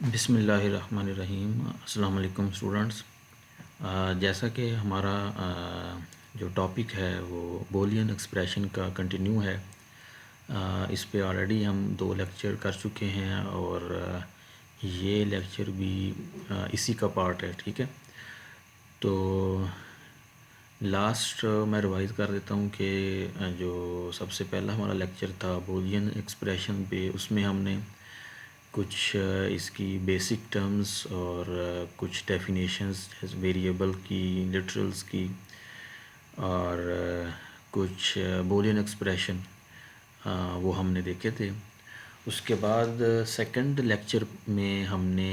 बिस्मिल्लाहिर्रहमानिर्रहीम। अस्सलाम वालेकुम स्टूडेंट्स। जैसा कि हमारा जो टॉपिक है वो बूलियन एक्सप्रेशन का कंटिन्यू है। इस पे ऑलरेडी हम 2 लेक्चर कर चुके हैं और ये लेक्चर भी इसी का पार्ट है, ठीक है। तो लास्ट मैं रिवाइज़ कर देता हूँ कि जो सबसे पहला हमारा लेक्चर था बूलियन एक्सप्रेशन पे, उसमें हमने कुछ इसकी बेसिक टर्म्स और कुछ डेफिनेशंस वेरिएबल की, लिटरल्स की और कुछ बूलियन एक्सप्रेशन वो हमने देखे थे। उसके बाद सेकंड लेक्चर में हमने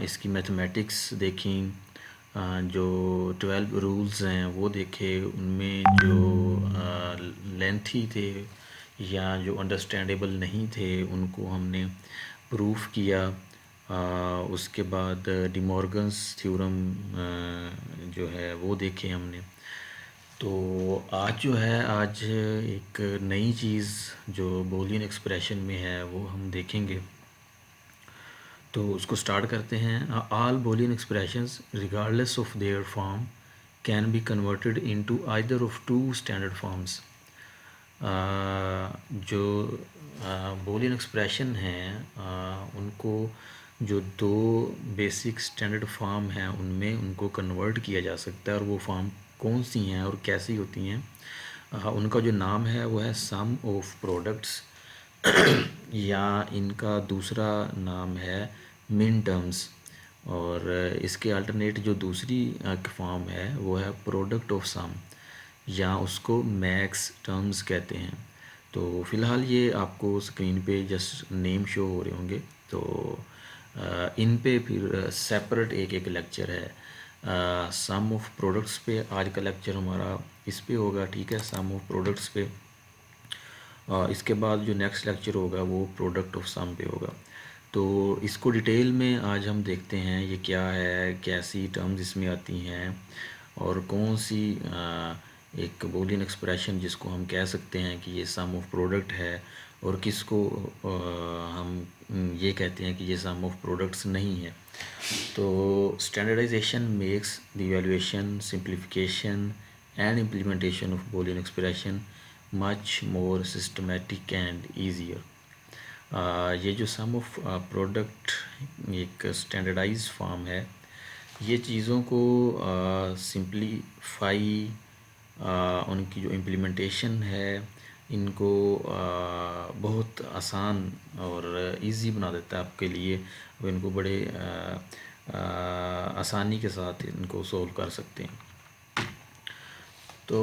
इसकी मैथमेटिक्स देखी। जो 12 रूल्स हैं वो देखे, उनमें जो लेंथी थे या जो अंडरस्टैंडेबल नहीं थे उनको हमने प्रूफ किया। उसके बाद डिमॉर्गन्स थ्योरम जो है वो देखे हमने। तो आज जो है, आज एक नई चीज़ जो बूलियन एक्सप्रेशन में है वो हम देखेंगे। तो उसको स्टार्ट करते हैं। All Boolean expressions regardless of their form can be converted into either of two standard forms. जो बूलियन एक्सप्रेशन हैं उनको जो 2 बेसिक स्टैंडर्ड फॉर्म हैं उनमें उनको कन्वर्ट किया जा सकता है। और वो फॉर्म कौन सी हैं और कैसी होती हैं, उनका जो नाम है वो है सम ऑफ प्रोडक्ट्स या इनका दूसरा नाम है मिन टर्म्स। और इसके अल्टरनेट जो दूसरी फॉर्म है वो है प्रोडक्ट ऑफ सम या उसको मैक्स टर्म्स कहते हैं। तो फ़िलहाल ये आपको स्क्रीन पे जस्ट नेम शो हो रहे होंगे। तो इन पे फिर सेपरेट एक एक लेक्चर है। सम ऑफ प्रोडक्ट्स पे आज का लेक्चर हमारा इस पे होगा, ठीक है, सम ऑफ प्रोडक्ट्स पे। इसके बाद जो नेक्स्ट लेक्चर होगा वो प्रोडक्ट ऑफ सम पे होगा। तो इसको डिटेल में आज हम देखते हैं ये क्या है, कैसी टर्म्स इसमें आती हैं और कौन सी एक बूलियन एक्सप्रेशन जिसको हम कह सकते हैं कि ये सम ऑफ प्रोडक्ट है और किसको हम ये कहते हैं कि ये सम ऑफ प्रोडक्ट्स नहीं है। तो standardisation makes the evaluation, simplification and implementation of Boolean expression much more systematic and easier. ये जो सम ऑफ प्रोडक्ट एक स्टैंडर्डाइज फॉर्म है, ये चीज़ों को सिंप्लीफाई, उनकी जो इम्प्लीमेंटेशन है इनको बहुत आसान और इजी बना देता है आपके लिए। अब इनको बड़े आसानी के साथ इनको सोल्व कर सकते हैं। तो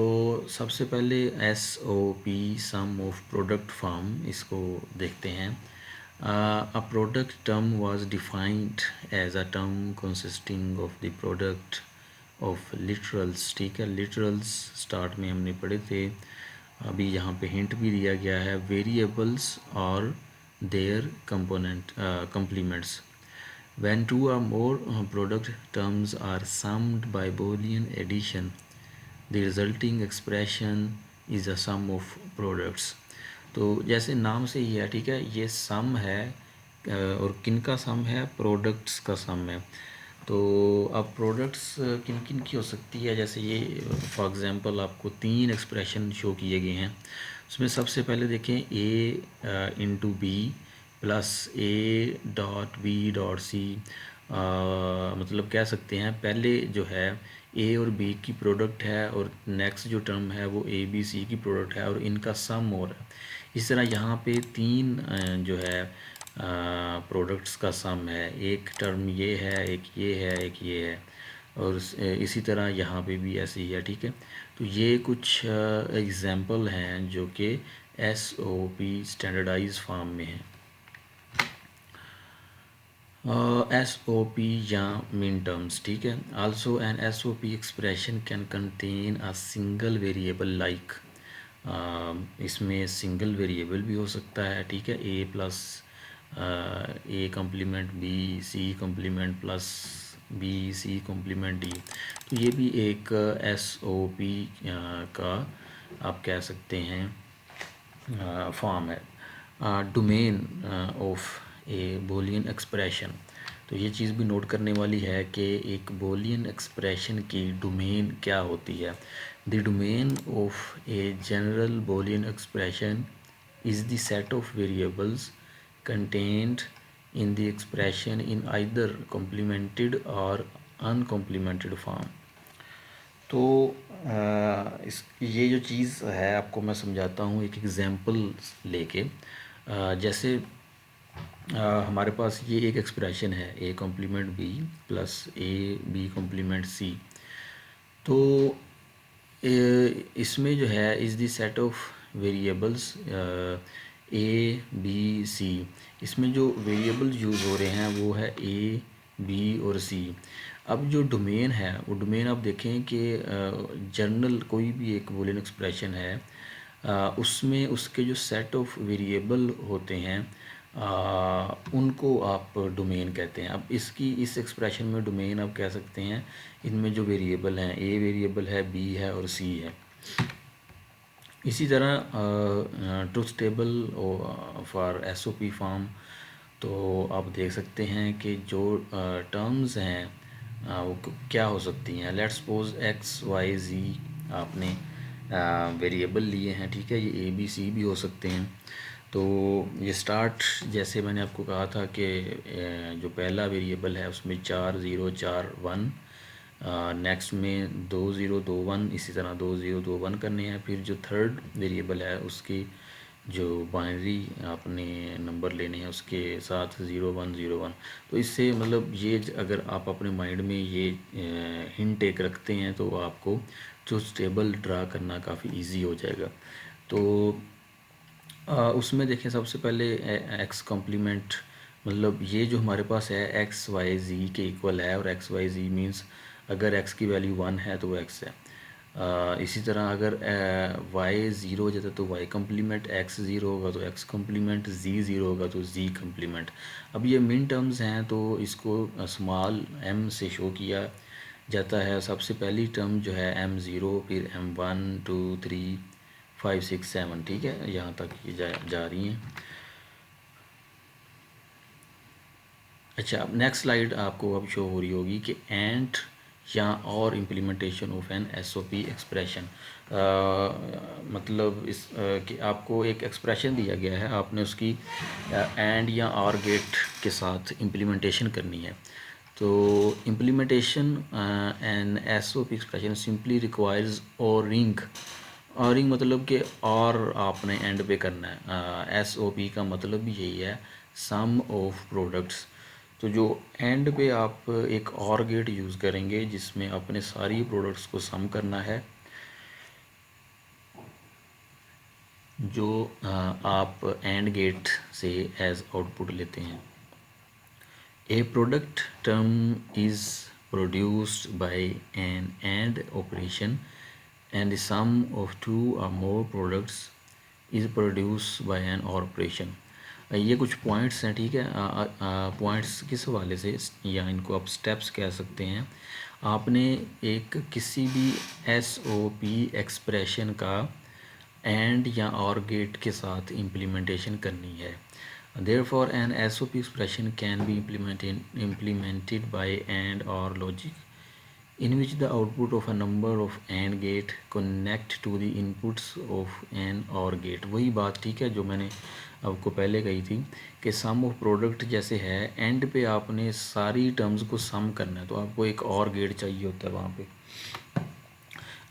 सबसे पहले S O P sum of product form इसको देखते हैं। A product term was defined as a term consisting of the product of literals, ठीक है। लिटरल्स स्टार्ट में हमने पढ़े थे, अभी यहाँ पे हिंट भी दिया गया है, वेरिएबल्स और their component complements. When two or more product terms are summed by Boolean addition, the resulting expression is a sum of products. तो जैसे नाम से ही है, ठीक है, ये सम है और किन का सम है, प्रोडक्ट्स का सम है। तो अब प्रोडक्ट्स किन किन की हो सकती है, जैसे ये फॉर एग्ज़ाम्पल आपको 3 एक्सप्रेशन शो किए गए हैं। उसमें सबसे पहले देखें A into B plus A dot B dot C. मतलब कह सकते हैं पहले जो है ए और बी की प्रोडक्ट है और नेक्स्ट जो टर्म है वो ए बी सी की प्रोडक्ट है और इनका सम हो रहा है। इस तरह यहाँ पे 3 जो है प्रोडक्ट्स का सम है। एक टर्म ये है, एक ये है, एक ये है और इसी तरह यहाँ पे भी ऐसे ही है, ठीक है। तो ये कुछ एग्जांपल हैं जो कि S O P standardised form में है। एस ओ पी या मीन टर्म्स, ठीक है। Also an S O P expression can contain a single variable like, इसमें सिंगल वेरिएबल भी हो सकता है, ठीक है। A plus A complement B, C complement plus B, C complement D. तो ये भी एक एस ओ पी का आप कह सकते हैं फॉर्म है। Domain of A Boolean expression. तो ये चीज़ भी नोट करने वाली है कि एक बूलियन एक्सप्रेशन की डोमेन क्या होती है। The domain of a general Boolean expression is the set of variables content in the expression in either complimented और अनकॉम्प्लीमेंटेड फॉर्म। तो इस ये जो चीज़ है आपको मैं समझाता हूँ एक एग्ज़ाम्पल लेके। जैसे हमारे पास ये एक एक्सप्रेशन है A complement B plus A B complement C. तो इसमें जो है is the set of variables A B C. इसमें जो वेरिएबल्स यूज़ हो रहे हैं वो है ए बी और सी। अब जो डोमेन है वो डोमेन आप देखें कि जनरल कोई भी एक बूलियन एक्सप्रेशन है, उसमें उसके जो सेट ऑफ वेरिएबल होते हैं उनको आप डोमेन कहते हैं। अब इस एक्सप्रेशन में डोमेन आप कह सकते हैं इनमें जो वेरिएबल हैं, ए वेरिएबल है, बी है और सी है। इसी तरह truth table for SOP form, तो आप देख सकते हैं कि जो टर्म्स हैं वो क्या हो सकती हैं। लेट्स सपोज एक्स वाई जी आपने वेरिएबल लिए हैं, ठीक है। ये ए बी सी भी हो सकते हैं। तो ये स्टार्ट, जैसे मैंने आपको कहा था कि जो पहला वेरिएबल है उसमें 4 0 4 1, नेक्स्ट में 2 0 2 1, इसी तरह 2 0 2 1 करने हैं। फिर जो थर्ड वेरिएबल है उसकी जो बाइनरी आपने नंबर लेने हैं उसके साथ 0 1 0 1। तो इससे मतलब ये अगर आप अपने माइंड में ये हिंट एक रखते हैं तो आपको जो टेबल ड्रा करना काफ़ी इजी हो जाएगा। तो उसमें देखें सबसे पहले एक्स कॉम्प्लीमेंट, मतलब ये जो हमारे पास है एक्स वाई जी के इक्वल है, और एक्स वाई जी मीन्स अगर एक्स की वैल्यू 1 है तो वो एक्स है। इसी तरह अगर वाई ज़ीरो हो जाता है तो वाई कम्प्लीमेंट, एक्स ज़ीरो होगा तो एक्स कम्प्लीमेंट, जी ज़ीरो होगा तो जी कम्प्लीमेंट। अब ये मिन टर्म्स हैं तो इसको स्मॉल एम से शो किया जाता है। सबसे पहली टर्म जो है एम ज़ीरो, फिर एम 1 2 3 5 6 7, ठीक है, यहाँ तक ये जा रही हैं। अच्छा, अब नेक्स्ट स्लाइड आपको अब शो हो रही होगी कि एंड या और implementation of an SOP expression. मतलब कि आपको एक एक्सप्रेशन दिया गया है, आपने उसकी एंड या और गेट के साथ इम्प्लीमेंटेशन करनी है। तो implementation an SOP expression simply requires और मतलब कि और आपने एंड पे करना है। एसओपी का मतलब भी यही है, सम ऑफ प्रोडक्ट्स। तो जो एंड पे आप एक और गेट यूज़ करेंगे जिसमें अपने सारी प्रोडक्ट्स को सम करना है, जो आप एंड गेट से एज आउटपुट लेते हैं। A product term is produced by an and operation and the sum of two or more products is produced by an operation. ये कुछ पॉइंट्स हैं, ठीक है। पॉइंट्स किस हवाले से, या इनको आप स्टेप्स कह सकते हैं। आपने एक किसी भी एसओपी एक्सप्रेशन का एंड या और गेट के साथ इम्प्लीमेंटेशन करनी है। Therefore an SOP expression can be implemented by AND or logic in which the output of a number of AND gate connect to the inputs of AN OR gate। वही बात, ठीक है, जो मैंने आपको पहले कही थी कि सम ऑफ प्रोडक्ट जैसे है, एंड पे आपने सारी टर्म्स को सम करना है तो आपको एक और गेट चाहिए होता है वहाँ पे।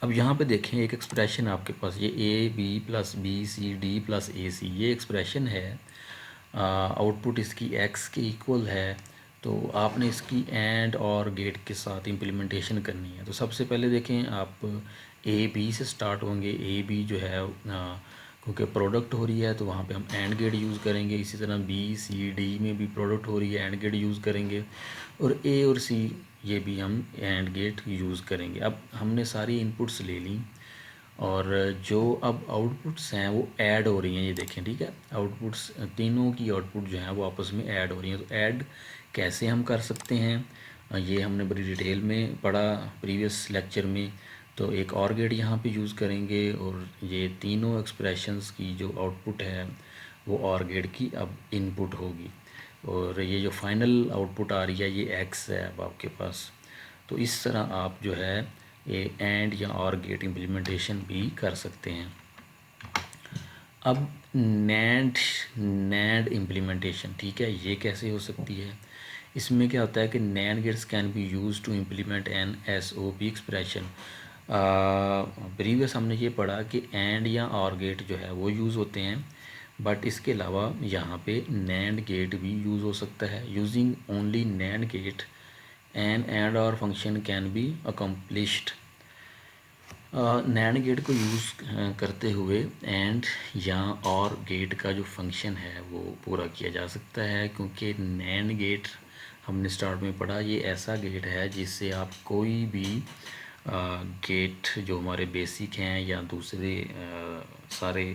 अब यहाँ पे देखें एक एक्सप्रेशन आपके पास, ये A B plus B C D plus A C, ये एक्सप्रेशन है। आउटपुट इसकी एक्स के इक्वल है, तो आपने इसकी एंड और गेट के साथ इम्प्लीमेंटेशन करनी है। तो सबसे पहले देखें आप ए बी से स्टार्ट होंगे। ए बी जो है क्योंकि प्रोडक्ट हो रही है तो वहाँ पे हम एंड गेट यूज़ करेंगे। इसी तरह बी सी डी में भी प्रोडक्ट हो रही है, एंड गेट यूज़ करेंगे। और ए और सी ये भी हम एंड गेट यूज़ करेंगे। अब हमने सारी इनपुट्स ले ली और जो अब आउटपुट्स हैं वो ऐड हो रही हैं, ये देखें, ठीक है। आउटपुट्स तीनों की आउटपुट जो है वो आपस में ऐड हो रही हैं। तो ऐड कैसे हम कर सकते हैं ये हमने बड़ी डिटेल में पढ़ा प्रीवियस लेक्चर में। तो एक और गेट यहाँ पे यूज़ करेंगे और ये तीनों एक्सप्रेशंस की जो आउटपुट है वो ऑर गेट की अब इनपुट होगी। और ये जो फाइनल आउटपुट आ रही है ये एक्स है अब आपके पास। तो इस तरह आप जो है ये एंड या और गेट इम्प्लीमेंटेशन भी कर सकते हैं। अब नैंड नैंड इम्प्लीमेंटेशन, ठीक है, ये कैसे हो सकती है? इसमें क्या होता है कि NAND gates can be use to implement an S O P expression. Previous हमने ये पढ़ा कि एंड या और गेट जो है वो यूज़ होते हैं, बट इसके अलावा यहाँ पे नैंड गेट भी यूज़ हो सकता है। Using only nand gate an and or function can be accomplished. Nand gate को यूज़ करते हुए एंड या और गेट का जो फंक्शन है वो पूरा किया जा सकता है, क्योंकि नैंड गेट हमने स्टार्ट में पढ़ा ये ऐसा गेट है जिससे आप कोई भी गेट जो हमारे बेसिक हैं या दूसरे सारे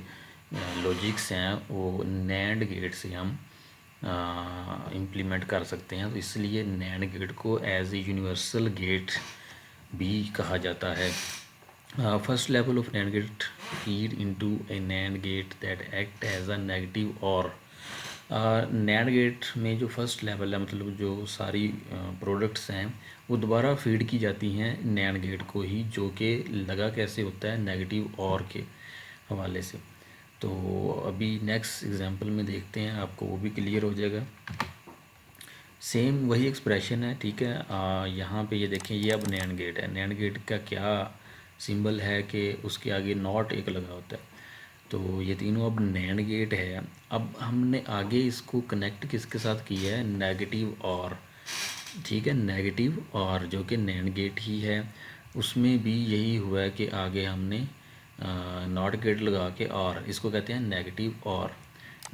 लॉजिक्स हैं वो नैंड गेट से हम इम्प्लीमेंट कर सकते हैं। तो इसलिए नैंड गेट को एज ए यूनिवर्सल गेट भी कहा जाता है। First level of NAND gate feed into a NAND gate that act as a negative OR। NAND gate में जो फर्स्ट लेवल है, मतलब जो सारी प्रोडक्ट्स हैं वो दोबारा फीड की जाती हैं NAND गेट को ही, जो कि लगा कैसे होता है नेगेटिव OR के हवाले से। तो अभी नेक्स्ट एग्जांपल में देखते हैं, आपको वो भी क्लियर हो जाएगा। सेम वही एक्सप्रेशन है, ठीक है। यहाँ पे ये देखें, ये अब नैंड गेट है। नैंड गेट का क्या सिंबल है कि उसके आगे नॉट एक लगा होता है। तो ये तीनों अब नैंड गेट है। अब हमने आगे इसको कनेक्ट किसके साथ किया है? नेगेटिव और, ठीक है, नेगेटिव और जो कि नैंड गेट ही है। उसमें भी यही हुआ है कि आगे हमने नॉट गेट लगा के, और इसको कहते हैं नेगेटिव और।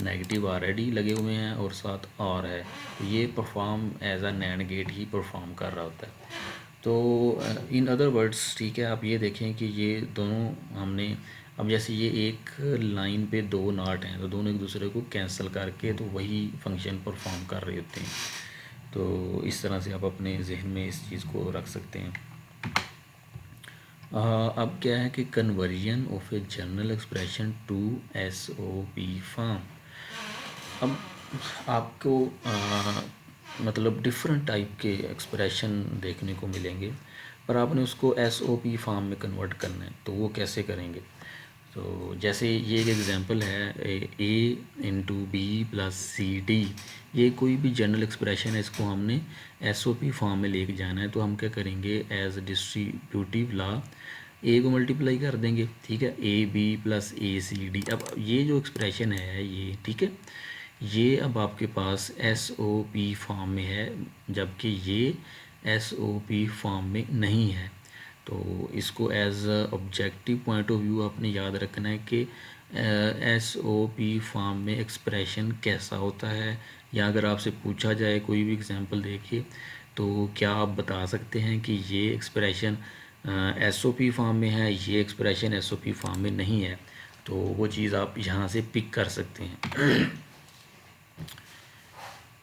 नेगेटिव ऑलरेडी लगे हुए हैं और साथ और है, तो ये perform as a NAND gate ही परफॉर्म कर रहा होता है। तो इन अदर वर्ड्स, ठीक है, आप ये देखें कि ये दोनों हमने, अब जैसे ये एक लाइन पे दो नॉट हैं तो दोनों एक दूसरे को कैंसिल करके तो वही फंक्शन परफॉर्म कर रहे होते हैं। तो इस तरह से आप अपने जहन में इस चीज़ को रख सकते हैं। अब क्या है कि conversion of a general expression to S O P form. अब आपको मतलब डिफरेंट टाइप के एक्सप्रेशन देखने को मिलेंगे, पर आपने उसको एस ओ पी फॉर्म में कन्वर्ट करना है। तो वो कैसे करेंगे? तो जैसे ये एक एग्जांपल है, A into B plus C D. ये कोई भी जनरल एक्सप्रेशन है, इसको हमने एस ओ पी फॉर्म में लेके जाना है। तो हम क्या करेंगे? एज डिस्ट्रीब्यूटिव लॉ ए को मल्टीप्लाई कर देंगे, ठीक है, A B plus A C D. अब ये जो एक्सप्रेशन है ये, ठीक है, ये अब आपके पास एस ओ पी फॉर्म में है, जबकि ये एस ओ पी फॉर्म में नहीं है। तो इसको as objective point of view आपने याद रखना है कि एस ओ पी फॉर्म में एक्सप्रेशन कैसा होता है, या अगर आपसे पूछा जाए कोई भी एग्जांपल देखिए, तो क्या आप बता सकते हैं कि ये expression S O P form में है, ये expression S O P form में नहीं है। तो वो चीज़ आप यहाँ से पिक कर सकते हैं।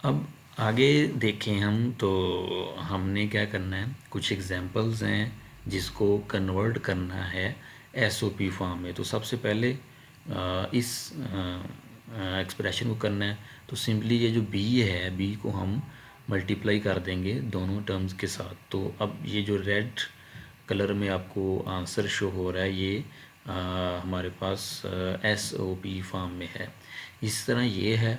अब आगे देखें हम, तो हमने क्या करना है, कुछ एग्जांपल्स हैं जिसको कन्वर्ट करना है एसओपी फॉर्म में। तो सबसे पहले इस एक्सप्रेशन को करना है, तो सिंपली ये जो बी है, बी को हम मल्टीप्लाई कर देंगे दोनों टर्म्स के साथ। तो अब ये जो रेड कलर में आपको आंसर शो हो रहा है, ये हमारे पास एसओपी फॉर्म में है। इस तरह ये है।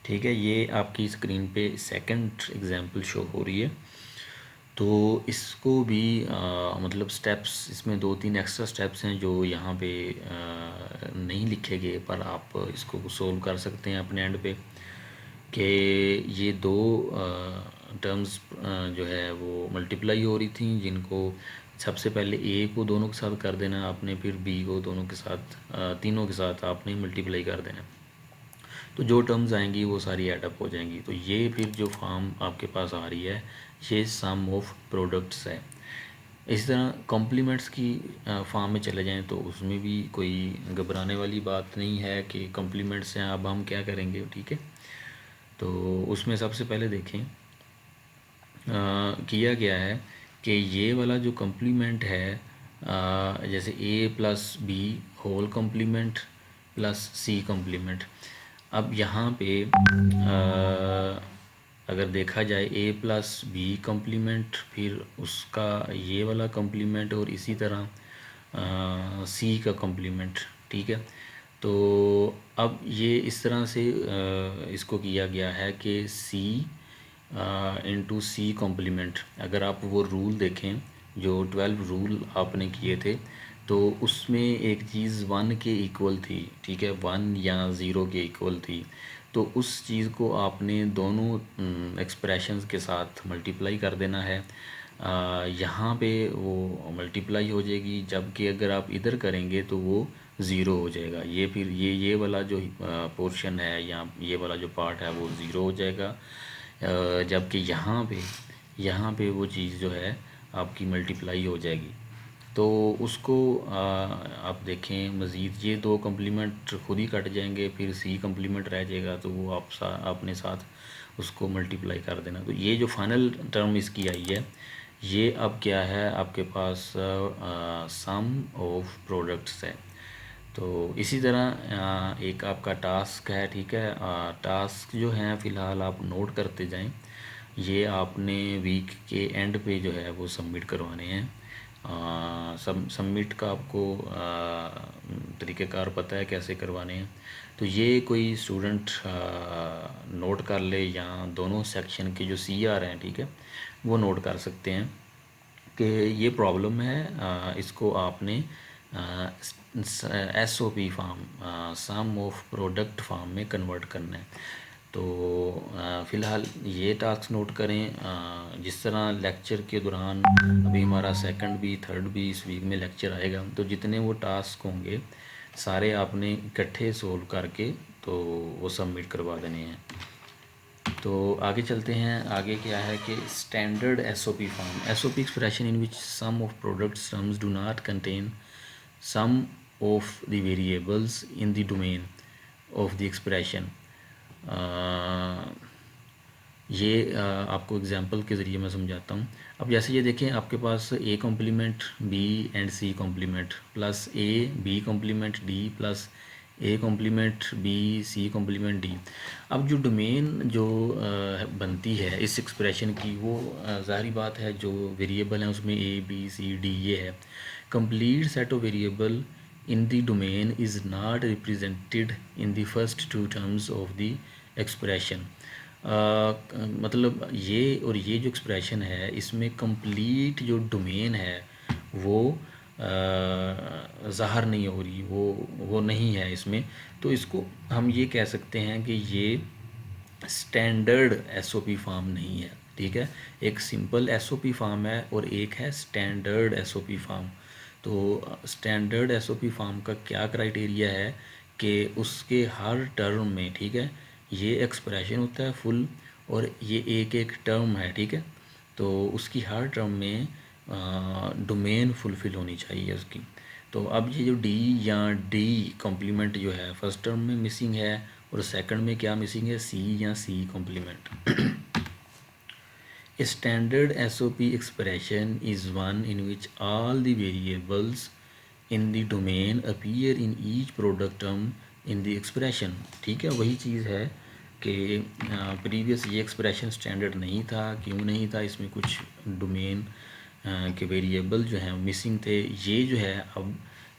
ठीक है, ये आपकी स्क्रीन पे सेकंड एग्जांपल शो हो रही है। तो इसको भी मतलब स्टेप्स, इसमें 2-3 एक्स्ट्रा स्टेप्स हैं जो यहाँ पे नहीं लिखे गए, पर आप इसको सोल्व कर सकते हैं अपने एंड पे। कि ये दो टर्म्स जो है वो मल्टीप्लाई हो रही थी, जिनको सबसे पहले ए को दोनों के साथ कर देना आपने, फिर बी को दोनों के साथ, तीनों के साथ आपने मल्टीप्लाई कर देना। तो जो टर्म्स आएंगी वो सारी एडअप हो जाएंगी। तो ये फिर जो फॉर्म आपके पास आ रही है, ये सम ऑफ प्रोडक्ट्स है। इस तरह कॉम्प्लीमेंट्स की फॉर्म में चले जाएं तो उसमें भी कोई घबराने वाली बात नहीं है कि कॉम्प्लीमेंट्स हैं। अब हम क्या करेंगे, ठीक है, तो उसमें सबसे पहले देखें किया गया है कि ये वाला जो कॉम्प्लीमेंट है जैसे A plus B whole complement plus C complement. अब यहाँ पे अगर देखा जाए ए प्लस बी कम्प्लीमेंट, फिर उसका ये वाला कम्प्लीमेंट, और इसी तरह सी का कम्प्लीमेंट, ठीक है। तो अब ये इस तरह से इसको किया गया है कि सी इंटू सी कॉम्प्लीमेंट। अगर आप वो रूल देखें जो 12 रूल आपने किए थे, तो उसमें एक चीज़ 1 के इक्वल थी, ठीक है, 1 या 0 के इक्वल थी। तो उस चीज़ को आपने दोनों एक्सप्रेशंस के साथ मल्टीप्लाई कर देना है। यहाँ पे वो मल्टीप्लाई हो जाएगी, जबकि अगर आप इधर करेंगे तो वो ज़ीरो हो जाएगा। ये फिर ये वाला जो पोर्शन है या ये वाला जो पार्ट है वो ज़ीरो हो जाएगा, जबकि यहाँ पे वो चीज़ जो है आपकी मल्टीप्लाई हो जाएगी। तो उसको आप देखें मज़ीद, ये दो कम्प्लीमेंट खुद ही कट जाएंगे, फिर सी कम्प्लीमेंट रह जाएगा, तो वो अपने साथ उसको मल्टीप्लाई कर देना। तो ये जो फाइनल टर्म इसकी आई है, ये अब क्या है आपके पास, सम ऑफ प्रोडक्ट्स है। तो इसी तरह एक आपका टास्क है, ठीक है। टास्क जो हैं फ़िलहाल आप नोट करते जाएं। ये आपने वीक के एंड पे जो है वो सबमिट करवाने हैं। सबमिट का आपको तरीक़ेकार पता है कैसे करवाने हैं। तो ये कोई स्टूडेंट नोट कर ले, या दोनों सेक्शन के जो CR हैं, ठीक है, वो नोट कर सकते हैं कि ये प्रॉब्लम है। इसको आपने SOP form, sum of product form में कन्वर्ट करना है। तो फ़िलहाल ये टास्क नोट करें। जिस तरह लेक्चर के दौरान अभी हमारा सेकंड भी थर्ड भी इस वीक में लेक्चर आएगा, तो जितने वो टास्क होंगे सारे आपने इकट्ठे सोल्व करके तो वो सबमिट करवा देने हैं। तो आगे चलते हैं। आगे क्या है कि standard SOP form, SOP expression in which sum of product sums do not contain some of the variables in the domain of the expression. ये आपको एग्जांपल के ज़रिए मैं समझाता हूँ। अब जैसे ये देखें, आपके पास A complement B and C complement plus A B complement D plus A complement B C complement D। अब जो डोमेन जो बनती है इस एक्सप्रेशन की, वो ज़ाहिरी बात है जो वेरिएबल हैं उसमें A B C D ये है। Complete set of variable in the domain is not represented in the first two terms of the expression। मतलब ये और ये जो एक्सप्रेशन है इसमें कंप्लीट जो डोमेन है वो ज़ाहिर नहीं हो रही, वो नहीं है इसमें। तो इसको हम ये कह सकते हैं कि ये स्टैंडर्ड SOP फॉर्म नहीं है, ठीक है। एक सिंपल SOP फॉर्म है और एक है स्टैंडर्ड SOP फॉर्म। तो स्टैंडर्ड SOP फॉर्म का क्या क्राइटेरिया है कि उसके हर टर्म में, ठीक है, ये एक्सप्रेशन होता है फुल, और ये एक एक टर्म है, ठीक है। तो उसकी हर टर्म में डोमेन फुलफ़िल होनी चाहिए उसकी। तो अब ये जो D या D कॉम्प्लीमेंट जो है फर्स्ट टर्म में मिसिंग है, और सेकंड में क्या मिसिंग है, C या C complement. A standard SOP expression is one in which all the variables in the domain appear in each product term in the expression। ठीक है, वही चीज़ है कि प्रीवियस ये एक्सप्रेशन स्टैंडर्ड नहीं था। क्यों नहीं था? इसमें कुछ डोमेन के वेरिएबल जो हैं मिसिंग थे। ये जो है अब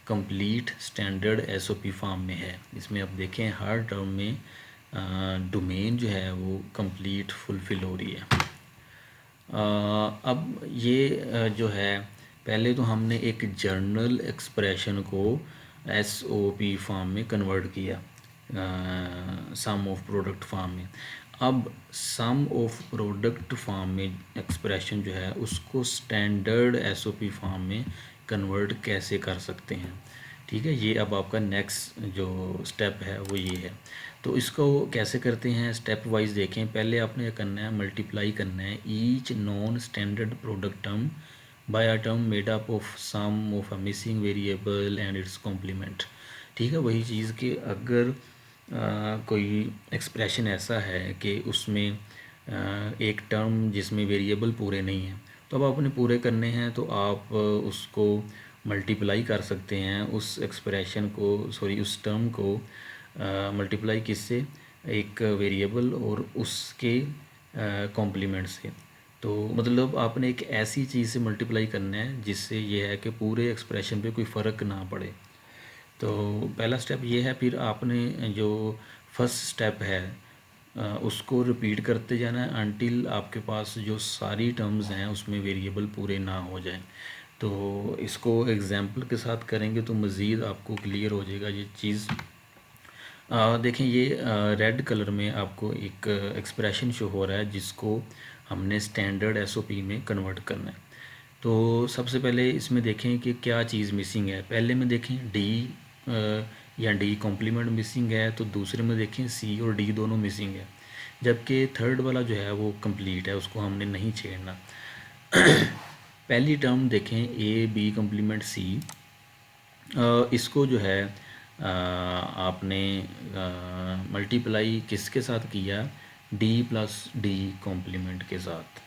कंप्लीट स्टैंडर्ड SOP फॉर्म में है। इसमें अब देखें हर टर्म में डोमेन जो है वो कंप्लीट फुलफ़िल हो रही है। अब ये जो है, पहले तो हमने एक जर्नल एक्सप्रेशन को SOP फॉर्म में कन्वर्ट किया सम ऑफ प्रोडक्ट फॉर्म में। अब सम ऑफ प्रोडक्ट फॉर्म में एक्सप्रेशन जो है उसको स्टैंडर्ड SOP फॉर्म में कन्वर्ट कैसे कर सकते हैं, ठीक है। ये अब आपका नेक्स्ट जो स्टेप है वो ये है। तो इसको कैसे करते हैं स्टेप वाइज देखें। पहले आपने करना है, मल्टीप्लाई करना है each non standard product term by a term made up of sum of a missing variable and its complement. ठीक है, वही चीज़ कि अगर कोई एक्सप्रेशन ऐसा है कि उसमें एक टर्म जिसमें वेरिएबल पूरे नहीं हैं, तो अब आपने पूरे करने हैं। तो आप उसको मल्टीप्लाई कर सकते हैं उस एक्सप्रेशन को, सॉरी उस टर्म को मल्टीप्लाई किससे, एक वेरिएबल और उसके कॉम्प्लीमेंट से। तो मतलब आपने एक ऐसी चीज़ से मल्टीप्लाई करना है जिससे ये है कि पूरे एक्सप्रेशन पे कोई फ़र्क ना पड़े। तो पहला स्टेप ये है। फिर आपने जो फर्स्ट स्टेप है उसको रिपीट करते जाना है अनटिल आपके पास जो सारी टर्म्स हैं उसमें वेरिएबल पूरे ना हो जाएं। तो इसको एग्जांपल के साथ करेंगे तो मज़ीद आपको क्लियर हो जाएगा ये चीज़। देखें ये रेड कलर में आपको एक एक्सप्रेशन शो हो रहा है जिसको हमने स्टैंडर्ड एसओपी में कन्वर्ट करना है। तो सबसे पहले इसमें देखें कि क्या चीज़ मिसिंग है। पहले में देखें डी या डी कॉम्प्लीमेंट मिसिंग है, तो दूसरे में देखें सी और डी दोनों मिसिंग है, जबकि थर्ड वाला जो है वो कंप्लीट है, उसको हमने नहीं छेड़ना। पहली टर्म देखें ए बी कॉम्प्लीमेंट सी, इसको जो है आपने मल्टीप्लाई किसके साथ किया, डी प्लस डी कॉम्प्लीमेंट के साथ।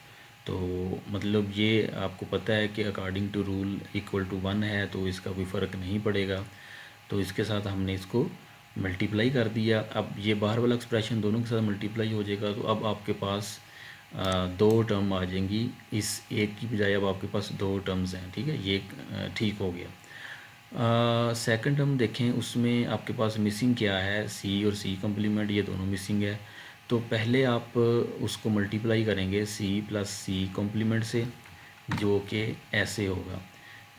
तो मतलब ये आपको पता है कि according to rule equal to 1 है, तो इसका कोई फ़र्क नहीं पड़ेगा। तो इसके साथ हमने इसको मल्टीप्लाई कर दिया। अब ये बाहर वाला एक्सप्रेशन दोनों के साथ मल्टीप्लाई हो जाएगा, तो अब आपके पास दो टर्म आ जाएंगी, इस एक की बजाय अब आपके पास दो टर्म्स हैं। ठीक है, ये ठीक हो गया। सेकंड टर्म देखें, उसमें आपके पास मिसिंग क्या है, सी और सी कम्प्लीमेंट, ये दोनों मिसिंग है। तो पहले आप उसको मल्टीप्लाई करेंगे सी प्लस सी कॉम्प्लीमेंट से, जो कि ऐसे होगा।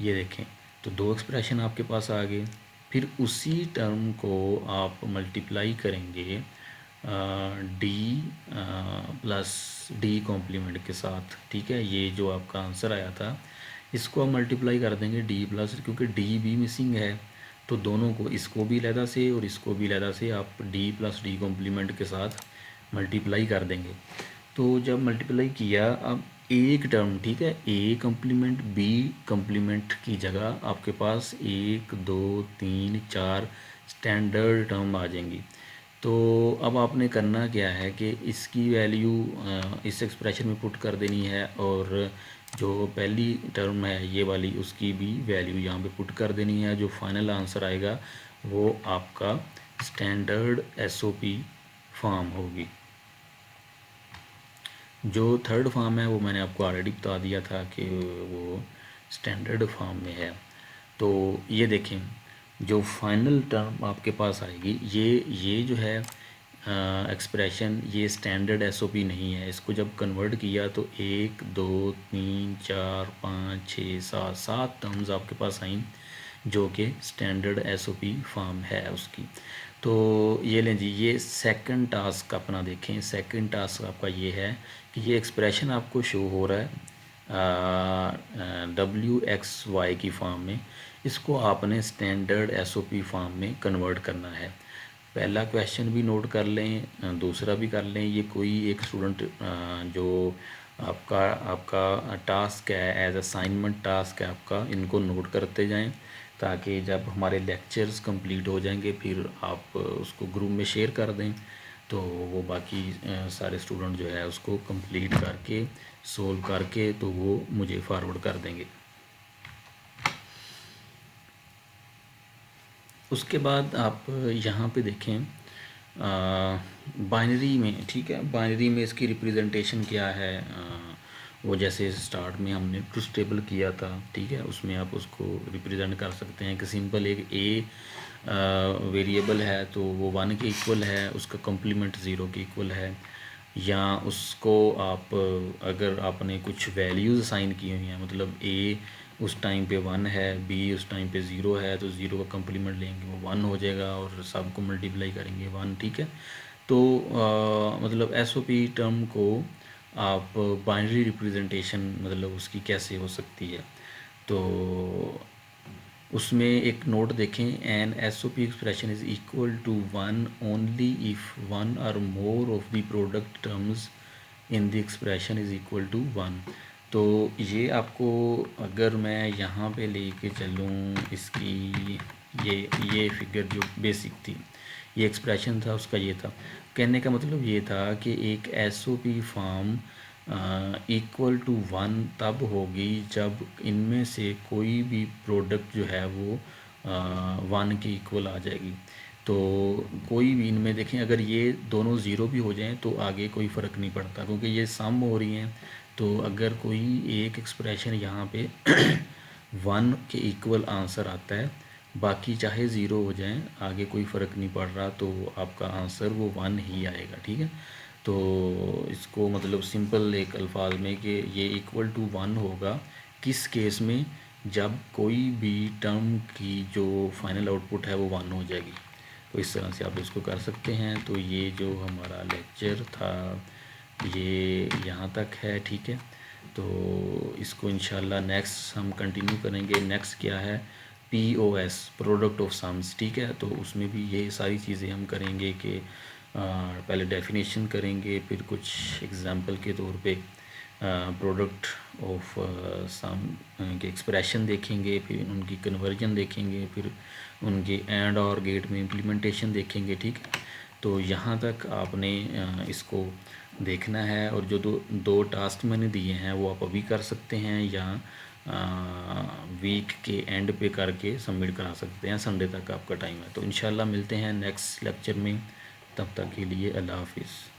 ये देखें, तो दो एक्सप्रेशन आपके पास आ गए। फिर उसी टर्म को आप मल्टीप्लाई करेंगे डी प्लस डी कॉम्प्लीमेंट के साथ। ठीक है, ये जो आपका आंसर आया था इसको आप मल्टीप्लाई कर देंगे डी प्लस, क्योंकि डी भी मिसिंग है, तो दोनों को, इसको भी लहदा से और इसको भी लहदा से आप डी प्लस डी कॉम्प्लीमेंट के साथ मल्टीप्लाई कर देंगे। तो जब मल्टीप्लाई किया, अब एक टर्म, ठीक है, ए कॉम्प्लीमेंट बी कॉम्प्लीमेंट की जगह आपके पास 1 2 3 4 स्टैंडर्ड टर्म आ जाएंगी। तो अब आपने करना क्या है कि इसकी वैल्यू इस एक्सप्रेशन में पुट कर देनी है, और जो पहली टर्म है ये वाली, उसकी भी वैल्यू यहाँ पे पुट कर देनी है। जो फाइनल आंसर आएगा वो आपका स्टैंडर्ड एसओपी फॉर्म होगी। जो थर्ड फॉर्म है वो मैंने आपको ऑलरेडी बता दिया था कि वो स्टैंडर्ड फॉर्म में है। तो ये देखें, जो फाइनल टर्म आपके पास आएगी, ये जो है एक्सप्रेशन, ये स्टैंडर्ड एसओपी नहीं है। इसको जब कन्वर्ट किया तो 1 2 3 4 5 6 7 7 टर्म्स आपके पास आई, जो कि स्टैंडर्ड एसओपी फॉर्म है उसकी। तो ये लें जी, ये सेकंड टास्क अपना देखें। सेकंड टास्क आपका ये है कि ये एक्सप्रेशन आपको शो हो रहा है WXY की फॉर्म में, इसको आपने स्टैंडर्ड एसओपी फॉर्म में कन्वर्ट करना है। पहला क्वेश्चन भी नोट कर लें, दूसरा भी कर लें। ये कोई एक स्टूडेंट जो आपका टास्क है, एज असाइनमेंट टास्क है आपका, इनको नोट करते जाएं, ताकि जब हमारे लेक्चर्स कंप्लीट हो जाएंगे फिर आप उसको ग्रुप में शेयर कर दें, तो वो बाकी सारे स्टूडेंट जो है उसको कंप्लीट करके सोल्व करके तो वो मुझे फॉरवर्ड कर देंगे। उसके बाद आप यहाँ पे देखें बाइनरी में, ठीक है, बाइनरी में इसकी रिप्रेजेंटेशन क्या है, वो जैसे स्टार्ट में हमने ट्रुथ टेबल किया था, ठीक है, उसमें आप उसको रिप्रेजेंट कर सकते हैं कि सिंपल एक ए वेरिएबल है तो वो 1 के इक्वल है, उसका कॉम्प्लीमेंट 0 के इक्वल है। या उसको आप अगर आपने कुछ वैल्यूज़ असाइन की हुई हैं, मतलब ए उस टाइम पे 1 है, बी उस टाइम पे 0 है, तो 0 का कम्प्लीमेंट लेंगे वो 1 हो जाएगा, और सबको मल्टीप्लाई करेंगे 1। ठीक है, तो मतलब एसओपी टर्म को आप बाइनरी रिप्रेजेंटेशन मतलब उसकी कैसे हो सकती है, तो उसमें एक नोट देखें, an SOP expression is equal to 1 only if 1 और more of the product terms in the expression is equal to 1। तो ये आपको अगर मैं यहाँ पे लेके चलूँ इसकी, ये फिगर जो बेसिक थी, ये एक्सप्रेशन था उसका, ये था कहने का मतलब ये था कि एक एसओपी फॉर्म इक्वल टू 1 तब होगी जब इनमें से कोई भी प्रोडक्ट जो है वो 1 के इक्वल आ जाएगी। तो कोई भी इनमें देखें, अगर ये दोनों ज़ीरो भी हो जाएं तो आगे कोई फ़र्क नहीं पड़ता, क्योंकि ये सम हो रही हैं। तो अगर कोई एक एक्सप्रेशन यहाँ पे 1 के इक्वल आंसर आता है, बाकी चाहे ज़ीरो हो जाएं, आगे कोई फ़र्क नहीं पड़ रहा, तो आपका आंसर वो 1 ही आएगा, ठीक है। तो इसको मतलब सिंपल एक अल्फाज में कि ये इक्वल टू 1 होगा किस केस में, जब कोई भी टर्म की जो फाइनल आउटपुट है वो 1 हो जाएगी। तो इस तरह से आप इसको कर सकते हैं। तो ये जो हमारा लेक्चर था ये यहाँ तक है, ठीक है। तो इसको इंशाल्लाह नेक्स्ट हम कंटिन्यू करेंगे। नेक्स्ट क्या है, POS, प्रोडक्ट ऑफ सम्स, ठीक है। तो उसमें भी ये सारी चीज़ें हम करेंगे कि पहले डेफिनेशन करेंगे, फिर कुछ एग्जांपल के तौर पे प्रोडक्ट ऑफ सम के एक्सप्रेशन देखेंगे, फिर उनकी कन्वर्जन देखेंगे, फिर उनके एंड और गेट में इम्प्लीमेंटेशन देखेंगे, ठीक है। तो यहाँ तक आपने इसको देखना है, और जो दो टास्क मैंने दिए हैं वो आप अभी कर सकते हैं, या वीक के एंड पे करके सबमिट करा सकते हैं। संडे तक आपका टाइम है। तो इंशाल्लाह मिलते हैं नेक्स्ट लेक्चर में, तब तक के लिए अल्लाह हाफिज़।